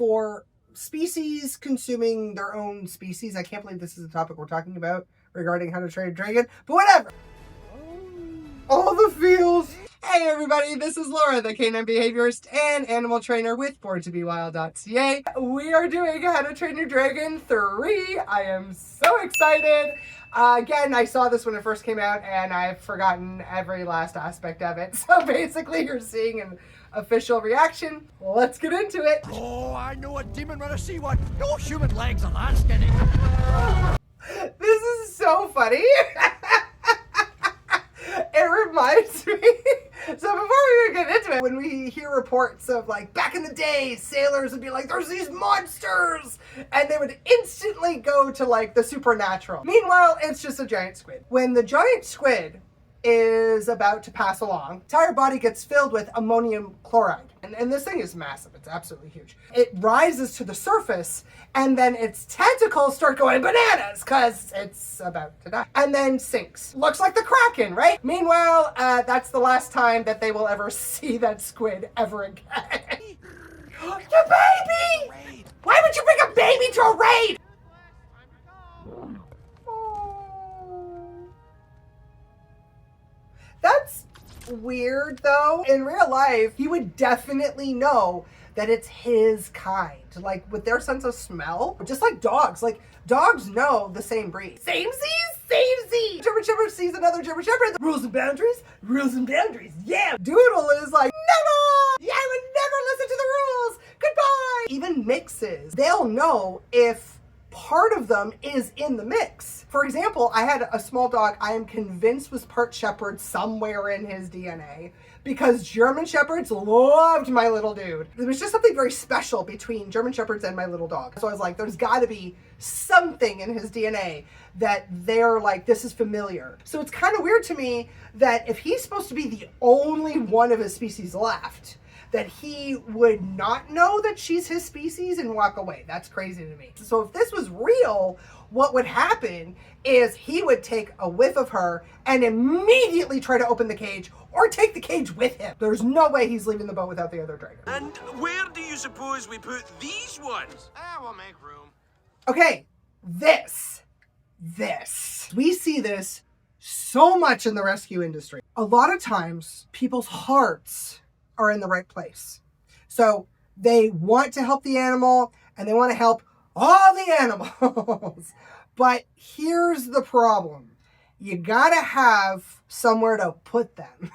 for species consuming their own species. I can't believe this is the topic we're talking about regarding how to train a dragon, but whatever. All the feels. Hey everybody, this is Laura, the Canine behaviorist and animal trainer with borntobewild.ca. We are doing How to Train Your Dragon 3. I am so excited. Again, I saw this when it first came out and I've forgotten every last aspect of it. So basically you're seeing an official reaction. Let's get into it. Oh, I know a demon when I see one. No human legs are that skinny. This is so funny. It reminds me. So before we even get into it, when we hear reports of like back in the day, sailors would be like, there's these monsters, and they would instantly go to like the supernatural. Meanwhile, it's just a giant squid. When the giant squid is about to pass along, entire body gets filled with ammonium chloride. And this thing is massive. It's absolutely huge. It rises to the surface and then its tentacles start going bananas because it's about to die. And then sinks. Looks like the Kraken, right? Meanwhile, that's the last time that they will ever see that squid ever again. The baby! Why would you bring a baby to a raid? That's weird though. In real life, he would definitely know that it's his kind. Like with their sense of smell, just like dogs. Like dogs know the same breed. Samesies. German Shepherd sees another German Shepherd. Rules and boundaries. Yeah. Doodle is like, never! Yeah, I would never listen to the rules. Goodbye. Even mixes. They'll know if part of them is in the mix. For example, I had a small dog I am convinced was part Shepherd somewhere in his DNA because German Shepherds loved my little dude. There was just something very special between German Shepherds and my little dog. So I was like, there's gotta be something in his DNA that they're like, this is familiar. So it's kind of weird to me that if he's supposed to be the only one of his species left, that he would not know that she's his species and walk away. That's crazy to me. So if this was real, what would happen is he would take a whiff of her and immediately try to open the cage or take the cage with him. There's no way he's leaving the boat without the other dragon. And where do you suppose we put these ones? We'll make room. Okay, this. We see this so much in the rescue industry. A lot of times, people's hearts are in the right place. So they want to help the animal and they want to help all the animals. But here's the problem. You gotta have somewhere to put them.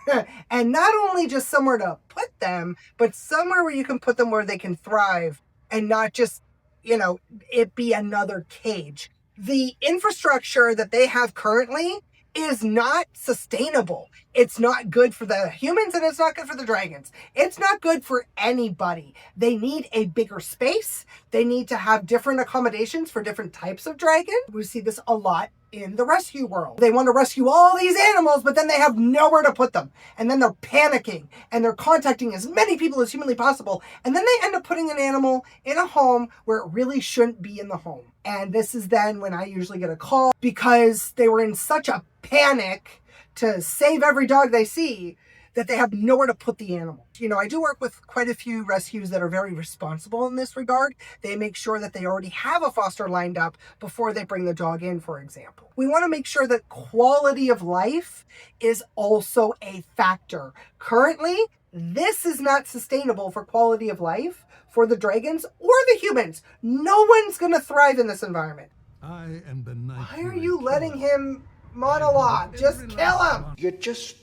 And not only just somewhere to put them, but somewhere where you can put them where they can thrive and not just, it be another cage. The infrastructure that they have currently is not sustainable. It's not good for the humans and it's not good for the dragons. It's not good for anybody. They need a bigger space. They need to have different accommodations for different types of dragon. We see this a lot in the rescue world. They want to rescue all these animals, but then they have nowhere to put them. And then they're panicking and they're contacting as many people as humanly possible. And then they end up putting an animal in a home where it really shouldn't be in the home. And this is then when I usually get a call because they were in such a panic to save every dog they see that they have nowhere to put the animal. I do work with quite a few rescues that are very responsible in this regard. They make sure that they already have a foster lined up before they bring the dog in, for example. We want to make sure that quality of life is also a factor. Currently, this is not sustainable for quality of life for the dragons or the humans. No one's going to thrive in this environment. I am the night. Why are you letting him monologue? Just kill him. You just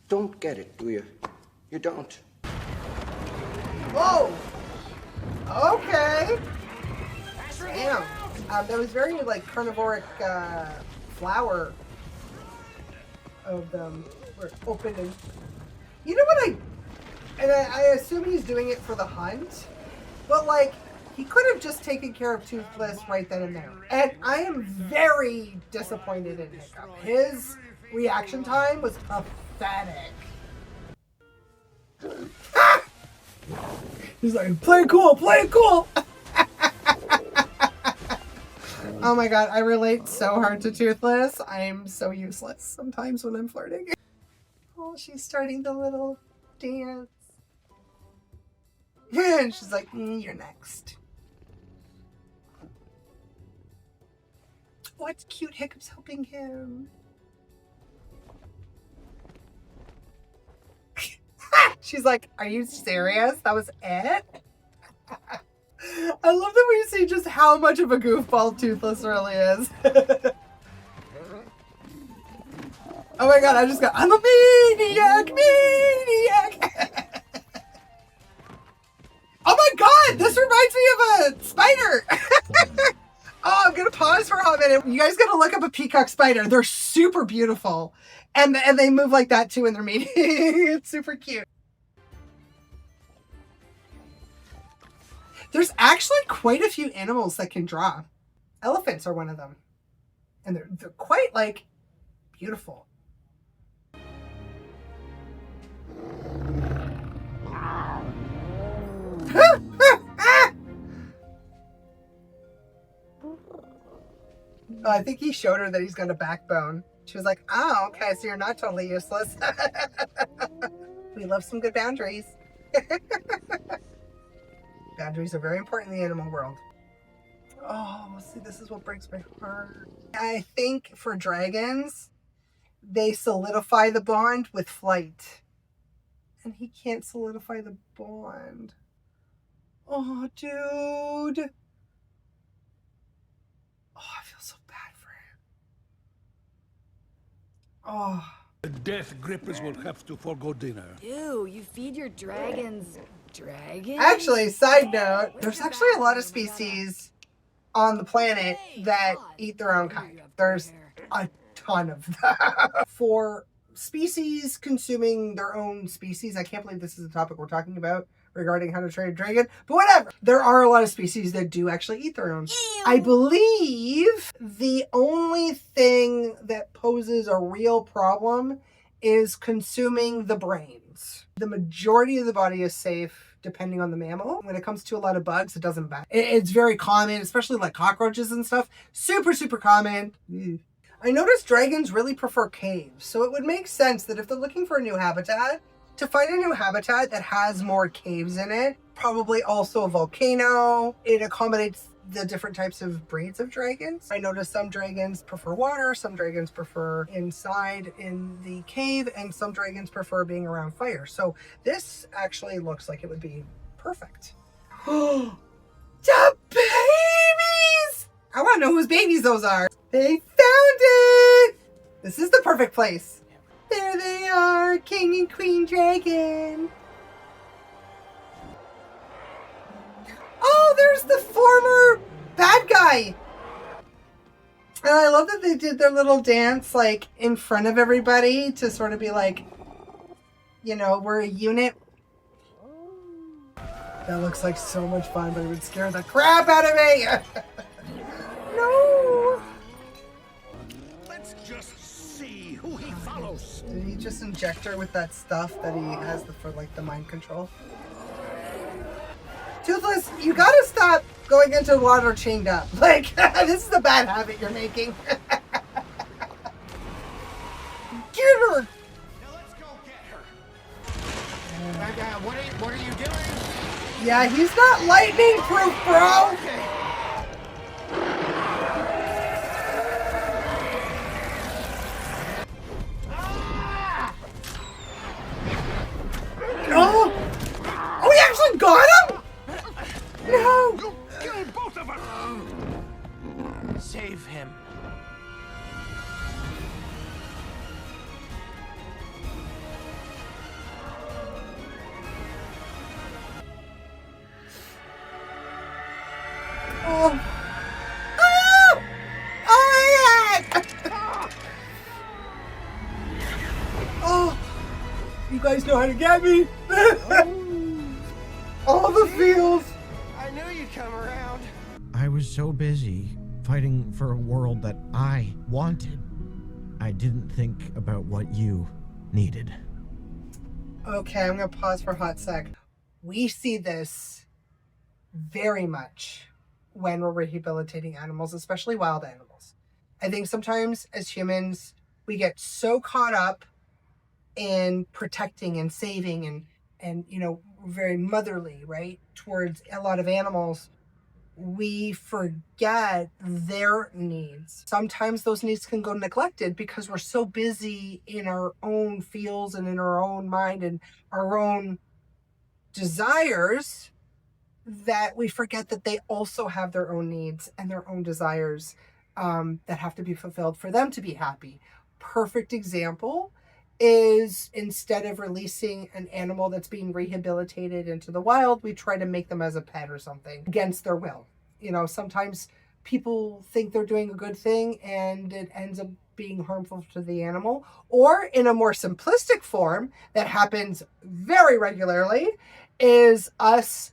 don't get it, do you? You don't. Whoa. Okay. Damn. That was very like carnivoric flower of them were open and you know what I assume he's doing it for the hunt, but like he could have just taken care of Toothless right then and there. And I am very disappointed in Hiccup. His reaction time was pathetic. Ah! He's like, play it cool. Oh my god, I relate so hard to Toothless. I'm so useless sometimes when I'm flirting. Oh, she's starting the little dance. And she's like, you're next. Oh, it's cute. Hiccup's helping him. She's like, are you serious? That was it? I love that we see just how much of a goofball Toothless really is. Oh my god, I'm a maniac! Oh my god, this reminds me of a spider! Oh, I'm gonna pause for a hot minute. You guys gotta look up a peacock spider. They're super beautiful. And they move like that too in their meeting. It's super cute. There's actually quite a few animals that can draw. Elephants are one of them. And they're quite, like, beautiful. Oh, I think he showed her that he's got a backbone. She was like, oh, okay, so you're not totally useless. We love some good boundaries. Boundaries are very important in the animal world. Oh, see, this is what breaks my heart. I think for dragons, they solidify the bond with flight. And he can't solidify the bond. Oh, dude. Oh, I feel so bad for him. Oh. The death grippers will have to forego dinner. Ew, you feed your dragons dragons? Actually, side note, there's actually a lot of species on the planet that eat their own kind. There's a ton of them. For species consuming their own species, I can't believe this is the topic we're talking about regarding how to train a dragon, but whatever. There are a lot of species that do actually eat their own. Ew. I believe the only thing that poses a real problem is consuming the brains. The majority of the body is safe depending on the mammal. When it comes to a lot of bugs, it doesn't matter. It's very common, especially like cockroaches and stuff. Super, super common. I noticed dragons really prefer caves, so it would make sense that if they're looking for a new habitat, to find a new habitat that has more caves in it, probably also a volcano. It accommodates the different types of breeds of dragons. I noticed some dragons prefer water, some dragons prefer inside in the cave, and some dragons prefer being around fire. So this actually looks like it would be perfect. The babies! I want to know whose babies those are. They found it! This is the perfect place. There they are, King and Queen Dragon. Oh, there's the former bad guy. And I love that they did their little dance like in front of everybody to sort of be like, you know, we're a unit. That looks like so much fun, but it would scare the crap out of me. No. Let's just see who he follows. Did he just inject her with that stuff that he has for like the mind control? Toothless, you gotta stop going into water chained up. Like, this is a bad habit you're making. Get her! Now let's go get her. What are you doing? Yeah, he's not lightning proof, bro! Okay. Oh! Oh, he actually got him? No! You kill both of us! Save him. Oh! Oh! Oh my god! Oh! You guys know how to get me! All the feels! I knew you'd come around. I was so busy fighting for a world that I wanted. I didn't think about what you needed. Okay, I'm gonna pause for a hot sec. We see this very much when we're rehabilitating animals, especially wild animals. I think sometimes as humans, we get so caught up in protecting and saving and you know, very motherly, right, towards a lot of animals. we forget their needs. Sometimes those needs can go neglected because we're so busy in our own feels and in our own mind and our own desires that we forget that they also have their own needs and their own desires that have to be fulfilled for them to be happy. Perfect example is, instead of releasing an animal that's being rehabilitated into the wild, we try to make them as a pet or something against their will. You know, sometimes people think they're doing a good thing and it ends up being harmful to the animal. Or in a more simplistic form that happens very regularly is us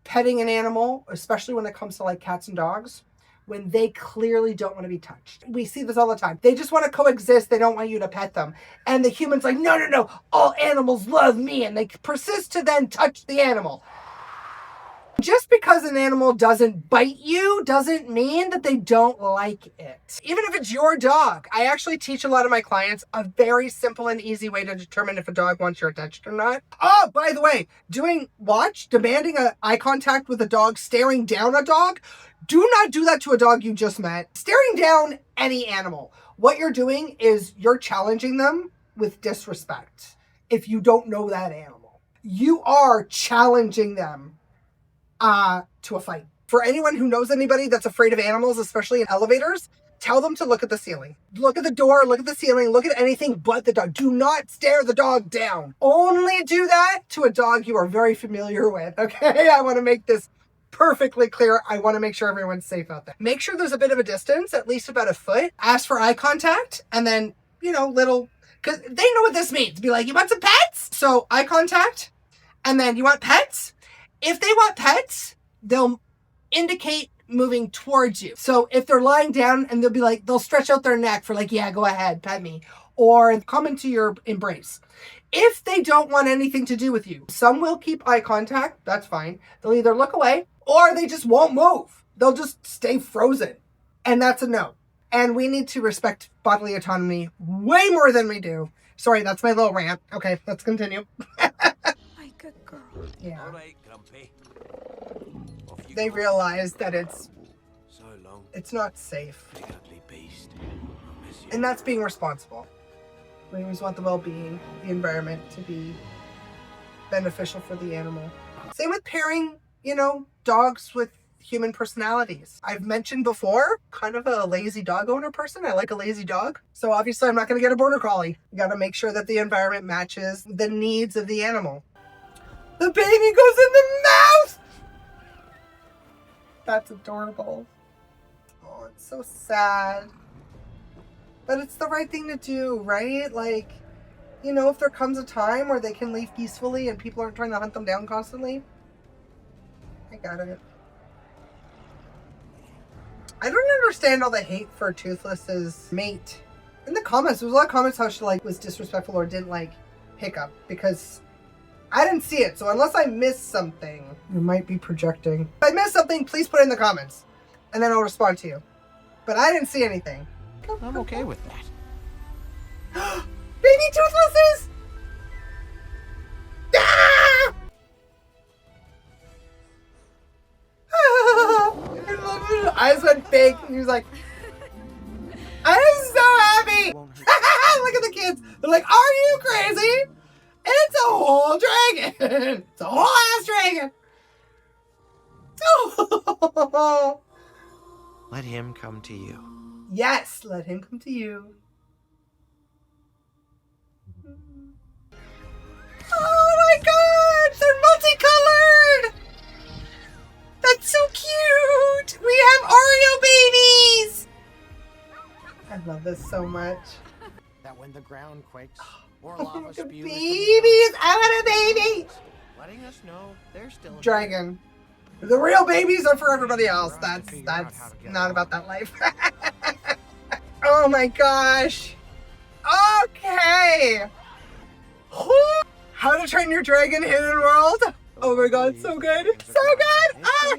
petting an animal, especially when it comes to like cats and dogs, when they clearly don't want to be touched. We see this all the time. They just want to coexist. They don't want you to pet them. And the human's like, no, no, no, all animals love me. And they persist to then touch the animal. Just because an animal doesn't bite you doesn't mean that they don't like it. Even if it's your dog. I actually teach a lot of my clients a very simple and easy way to determine if a dog wants your attention or not. Oh, by the way, demanding eye contact with a dog, staring down a dog. Do not do that to a dog you just met. Staring down any animal. What you're doing is you're challenging them with disrespect. If you don't know that animal, you are challenging them to a fight. For anyone who knows anybody that's afraid of animals, especially in elevators, tell them to look at the ceiling. Look at the door, look at the ceiling, look at anything but the dog. Do not stare the dog down. Only do that to a dog you are very familiar with, okay? I want to make this perfectly clear. I want to make sure everyone's safe out there. Make sure there's a bit of a distance, at least about a foot. Ask for eye contact, and then, because they know what this means. Be like, you want some pets? So eye contact, and then you want pets? If they want pets, they'll indicate moving towards you. So if they're lying down and they'll stretch out their neck for like, yeah, go ahead, pet me, or come into your embrace. If they don't want anything to do with you, some will keep eye contact. That's fine. They'll either look away or they just won't move. They'll just stay frozen. And that's a no. And we need to respect bodily autonomy way more than we do. Sorry, that's my little rant. Okay, let's continue. Like a girl. Yeah. All right, Grumpy. Off you They go. realize that it's So long, not safe. big ugly beast. I'll miss you. And that's being responsible. We always want the well-being, the environment to be beneficial for the animal. Same with pairing, dogs with human personalities. I've mentioned before, kind of a lazy dog owner person. I like a lazy dog. So obviously I'm not going to get a border collie. You got to make sure that the environment matches the needs of the animal. The baby goes in the mouth! That's adorable. Oh, it's so sad. But it's the right thing to do, right? Like, if there comes a time where they can leave peacefully and people aren't trying to hunt them down constantly, I got it. I don't understand all the hate for Toothless's mate. In the comments, there was a lot of comments how she was disrespectful or didn't like Hiccup, because I didn't see it. So unless I missed something, you might be projecting. If I missed something, please put it in the comments and then I'll respond to you. But I didn't see anything. I'm okay with that. Baby Toothlesses! Ah! I love it. Eyes went big. And he was like, I'm so happy. Look at the kids. They're like, are you crazy? It's a whole dragon. It's a whole ass dragon. Oh. Let him come to you. Yes, let him come to you. Oh my god, they're multicolored. That's so cute. We have Oreo babies. I love this so much. That when the ground quakes or Oh, lava look spews at from babies. I want a baby. letting us know they're still Dragon. The real babies are for everybody else. That's not about that life. Oh my gosh. Okay. How to Train Your Dragon Hidden World. Oh my god, so good. So good. Ah.